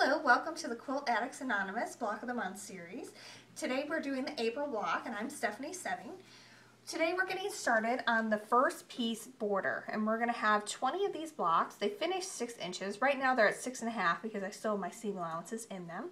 Hello, welcome to the Quilt Addicts Anonymous Block of the Month series. Today we're doing the April block and I'm Stephanie Setting. Today we're getting started on the first piece border and we're going to have 20 of these blocks. They finish 6 inches. Right now they're at 6.5 because I still have my seam allowances in them.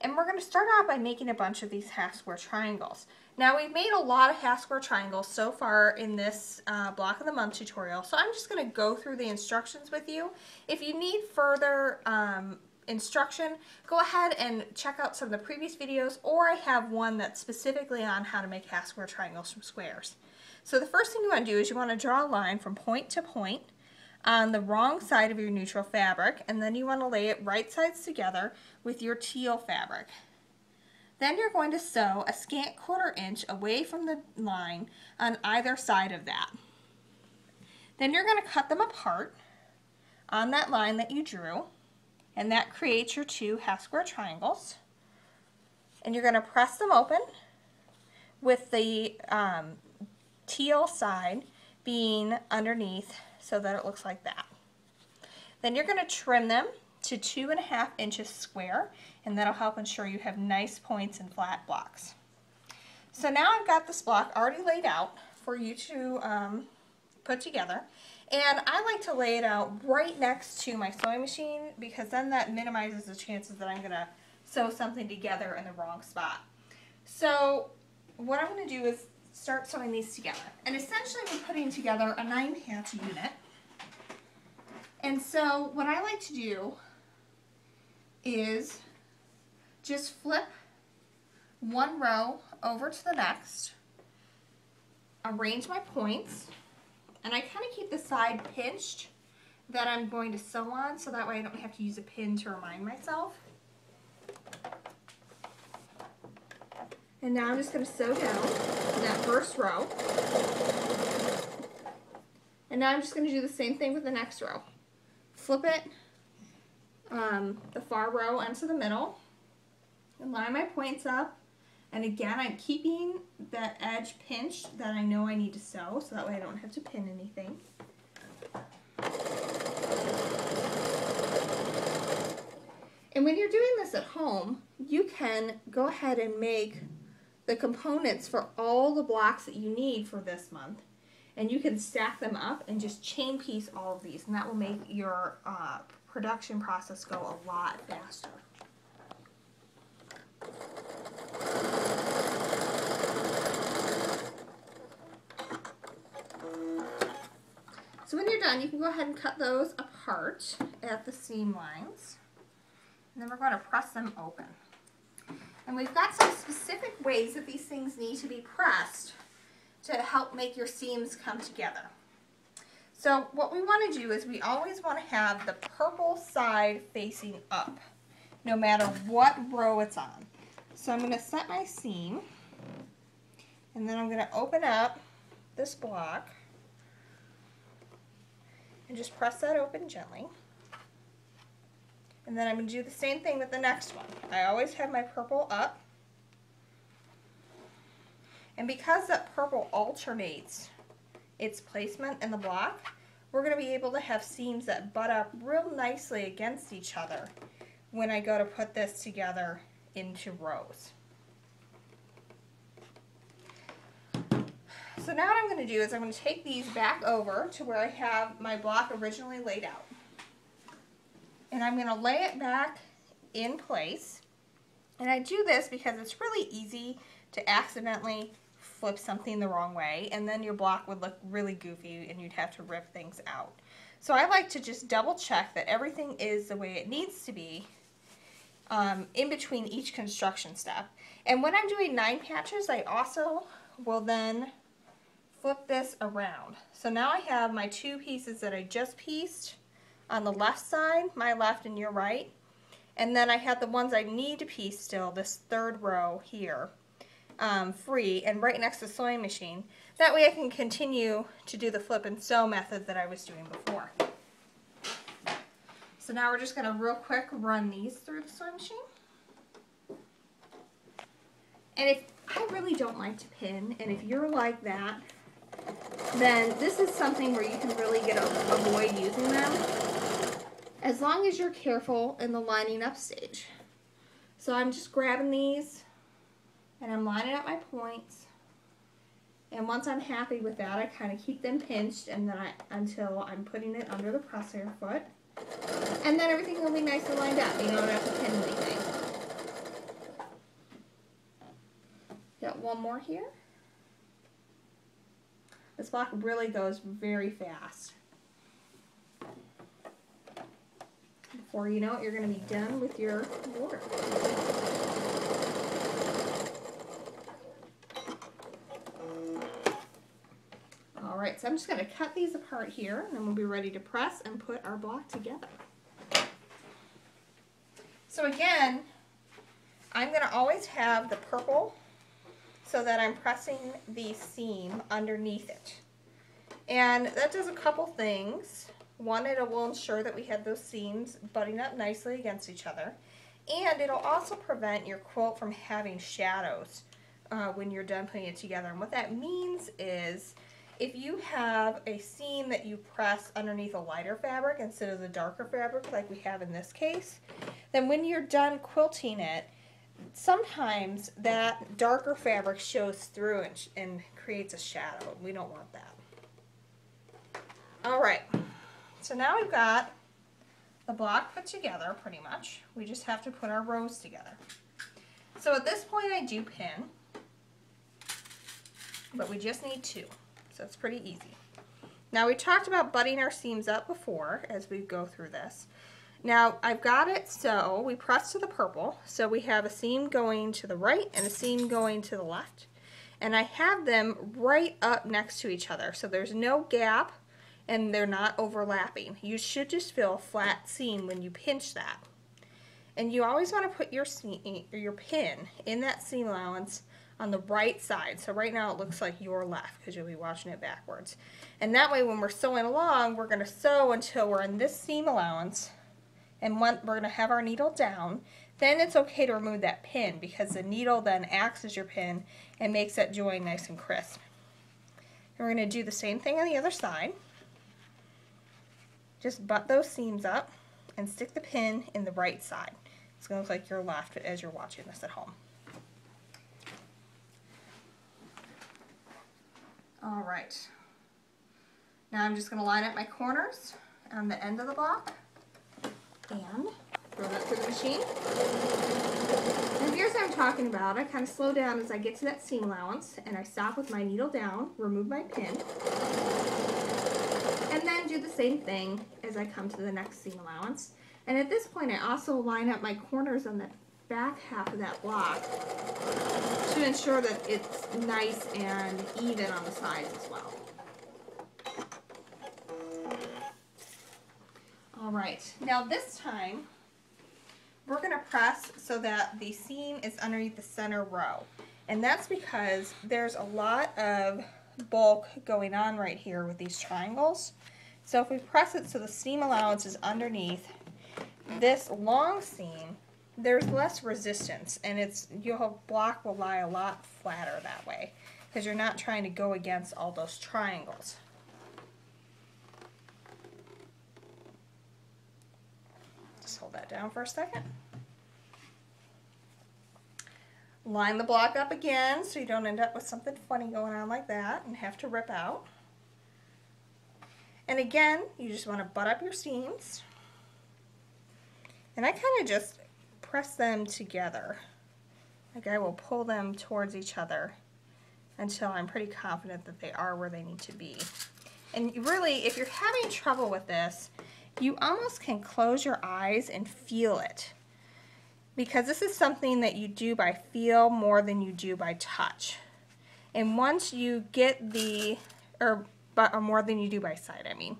And we're going to start out by making a bunch of these half square triangles. Now we've made a lot of half square triangles so far in this Block of the Month tutorial, so I'm just going to go through the instructions with you. If you need further instruction, go ahead and check out some of the previous videos, or I have one that's specifically on how to make half square triangles from squares. So the first thing you want to do is you want to draw a line from point to point on the wrong side of your neutral fabric, and then you want to lay it right sides together with your teal fabric. Then you're going to sew a scant 1/4 inch away from the line on either side of that. Then you're going to cut them apart on that line that you drew, and that creates your 2 half square triangles. And you're going to press them open with the teal side being underneath so that it looks like that. Then you're going to trim them to 2.5 inches square, and that'll help ensure you have nice points and flat blocks. So now I've got this block already laid out for you to put together, and I like to lay it out right next to my sewing machine because then that minimizes the chances that I'm going to sew something together in the wrong spot. So what I'm going to do is start sewing these together, and essentially we're putting together a 9-patch unit. And so what I like to do is just flip one row over to the next, arrange my points, and I kind of keep the side pinched that I'm going to sew on so that way I don't have to use a pin to remind myself. And now I'm just going to sew down in that first row. And now I'm just going to do the same thing with the next row. Flip it, the far row onto the middle, and line my points up. And again, I'm keeping that edge pinched that I know I need to sew, so that way I don't have to pin anything. And when you're doing this at home, you can go ahead and make the components for all the blocks that you need for this month. And you can stack them up and just chain piece all of these, and that will make your production process go a lot faster. So when you're done, you can go ahead and cut those apart at the seam lines, and then we're going to press them open. And we've got some specific ways that these things need to be pressed to help make your seams come together. So what we want to do is we always want to have the purple side facing up, no matter what row it's on. So I'm going to set my seam, and then I'm going to open up this block and just press that open gently. And then I'm going to do the same thing with the next one. I always have my purple up. And because that purple alternates its placement in the block, we're going to be able to have seams that butt up real nicely against each other when I go to put this together into rows. So now what I'm going to do is I'm going to take these back over to where I have my block originally laid out. And I'm going to lay it back in place. And I do this because it's really easy to accidentally flip something the wrong way, and then your block would look really goofy and you'd have to rip things out. So I like to just double check that everything is the way it needs to be in between each construction step. And when I'm doing 9 patches, I also will then flip this around. So now I have my 2 pieces that I just pieced on the left side, my left and your right, and then I have the ones I need to piece still, this 3rd row here. Free and right next to the sewing machine. That way I can continue to do the flip and sew method that I was doing before. So now we're just going to real quick run these through the sewing machine. And if I really don't like to pin, and if you're like that, then this is something where you can really avoid using them. as long as you're careful in the lining up stage. So I'm just grabbing these and I'm lining up my points. And once I'm happy with that, I kind of keep them pinched and then until I'm putting it under the presser foot. And then everything will be nice and lined up. You don't have to pin anything. Got one more here. This block really goes very fast. Before you know it, you're going to be done with your border. Alright, so I'm just going to cut these apart here, and then we'll be ready to press and put our block together. So again, I'm going to always have the purple so that I'm pressing the seam underneath it. And that does a couple things. One, it will ensure that we have those seams butting up nicely against each other. And it'll also prevent your quilt from having shadows when you're done putting it together. And what that means is if you have a seam that you press underneath a lighter fabric instead of the darker fabric like we have in this case, then when you're done quilting it, sometimes that darker fabric shows through and creates a shadow. We don't want that. Alright, so now we've got the block put together pretty much. We just have to put our rows together. So at this point I do pin, but we just need 2. So it's pretty easy. Now we talked about butting our seams up before as we go through this. Now I've got it so we press to the purple, so we have a seam going to the right and a seam going to the left. And I have them right up next to each other, so there's no gap and they're not overlapping. You should just feel a flat seam when you pinch that. And you always want to put your pin in that seam allowance on the right side. So right now it looks like your left because you'll be watching it backwards. And that way when we're sewing along, we're going to sew until we're in this seam allowance. And we're going to have our needle down. Then it's okay to remove that pin because the needle then acts as your pin and makes that join nice and crisp. And we're going to do the same thing on the other side. Just butt those seams up and stick the pin in the right side. It's going to look like your left as you're watching this at home. Alright, now I'm just going to line up my corners on the end of the block and throw that through the machine. And here's what I'm talking about. I kind of slow down as I get to that seam allowance and I stop with my needle down, remove my pin, and then do the same thing as I come to the next seam allowance. And at this point I also line up my corners on the back half of that block to ensure that it's nice and even on the sides as well. Alright, now this time we're going to press so that the seam is underneath the center row. And that's because there's a lot of bulk going on right here with these triangles. So if we press it so the seam allowance is underneath this long seam, there's less resistance and your block will lie a lot flatter that way because you're not trying to go against all those triangles. Just hold that down for a second. Line the block up again so you don't end up with something funny going on like that and have to rip out. And again, you just want to butt up your seams. And I kind of just press them together. Like I will pull them towards each other until I'm pretty confident that they are where they need to be. And really, if you're having trouble with this, you almost can close your eyes and feel it. Because this is something that you do by feel more than you do by touch. And once you get the, or more than you do by sight, I mean.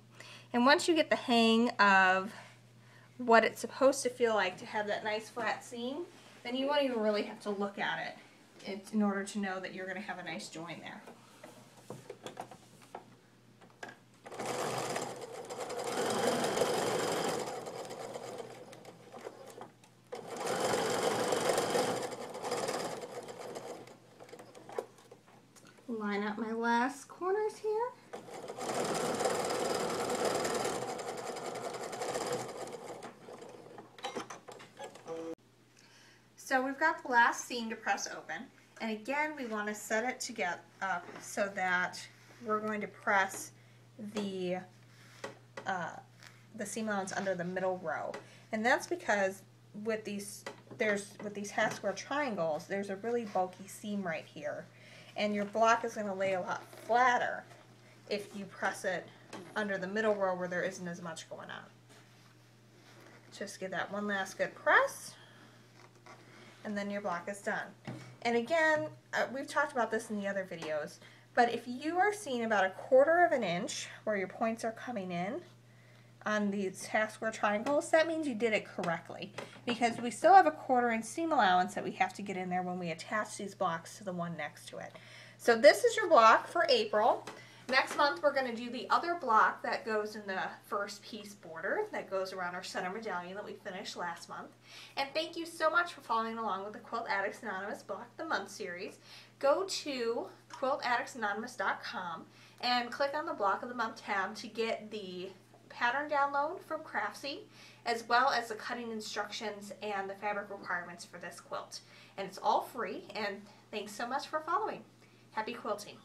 And once you get the hang of what it's supposed to feel like to have that nice flat seam, then you won't even really have to look at it in order to know that you're going to have a nice join there. Line up my last corners here. So we've got the last seam to press open, and again we want to set it to get up so that we're going to press the seam allowance under the middle row, and that's because with these half square triangles, there's a really bulky seam right here, and your block is going to lay a lot flatter if you press it under the middle row where there isn't as much going on. Just give that one last good press, and then your block is done. And again, we've talked about this in the other videos, but if you are seeing about 1/4 of an inch where your points are coming in on these half square triangles, that means you did it correctly, because we still have a 1/4 inch seam allowance that we have to get in there when we attach these blocks to the one next to it. So this is your block for April. Next month we're going to do the other block that goes in the first piece border that goes around our center medallion that we finished last month. And thank you so much for following along with the Quilt Addicts Anonymous Block of the Month series. Go to quiltaddictsanonymous.com and click on the Block of the Month tab to get the pattern download from Craftsy, as well as the cutting instructions and the fabric requirements for this quilt. And it's all free, and thanks so much for following. Happy quilting!